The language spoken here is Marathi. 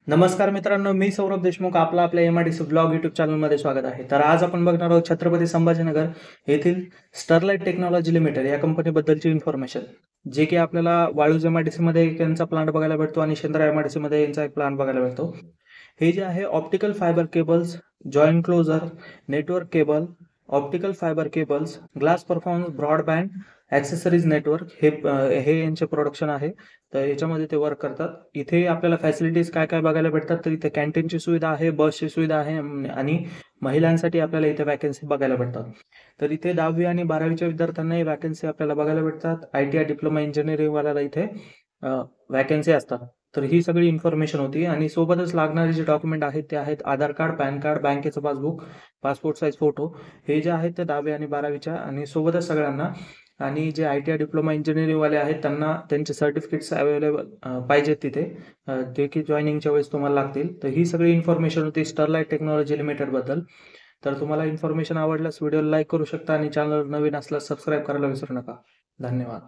नमस्कार मित्रांनो, मी सौरभ देशमुख. आपल्या एमआयडीसी ब्लॉग यूट्यूब चॅनलमध्ये स्वागत आहे. तर आज आपण बघणार आहोत छत्रपती संभाजीनगर येथील स्टरलाइट टेक्नॉलॉजी लिमिटेड या कंपनीबद्दलची इन्फॉर्मेशन, जे की आपल्याला वाळूज एमआयडीसीमध्ये एक यांचा प्लांट बघायला भेटतो आणि शेंद्रा एमआयडीसीमध्ये यांचा एक प्लांट बघायला भेटतो. हे जे आहे optical fibre cables, joint closure, network cable, optical fibre cables, glass performance, broadband, accessories network हे यांचे प्रोडक्शन आहे. तर याच्यामध्ये ते वर्क करतात. इथे आपल्याला फॅसिलिटीज काय काय बघायला भेटतात, तर इथे कॅन्टीनची सुविधा आहे, बसची सुविधा आहे आणि महिलांसाठी आपल्याला इथे वॅकन्सी बघायला भेटतात. तर इथे 10वी आणि 12वीच्या विद्यार्थ्यांनाही वॅकन्सी आपल्याला बघायला भेटतात. ITI डिप्लोमा इंजिनिअरिंगवाल्याला इथे वॅकन्सी असतात. तर ही सगळी इन्फॉर्मेशन होती आणि सोबतच लागणारे जे डॉक्युमेंट आहेत ते आहेत आधार कार्ड, पॅन कार्ड, बँकेचं पासबुक, पासपोर्ट साईज फोटो. हे जे आहेत ते 10वी आणि 12वीच्या आणि सोबतच सगळ्यांना. आणि जे ITI डिप्लोमा इंजिनिअरिंगवाले आहेत त्यांना त्यांचे सर्टिफिकेट्स अवेलेबल पाहिजेत तिथे, जे की जॉईनिंगच्या वेळेस तुम्हाला लागतील. तर ही सगळी इन्फॉर्मेशन होती स्टरलाइट टेक्नॉलॉजी लिमिटेडबद्दल. तर तुम्हाला इन्फॉर्मेशन आवडल्यास व्हिडिओला लाईक करू शकता आणि चॅनल नवीन असल्यास सबस्क्राईब करायला विसरू नका. धन्यवाद.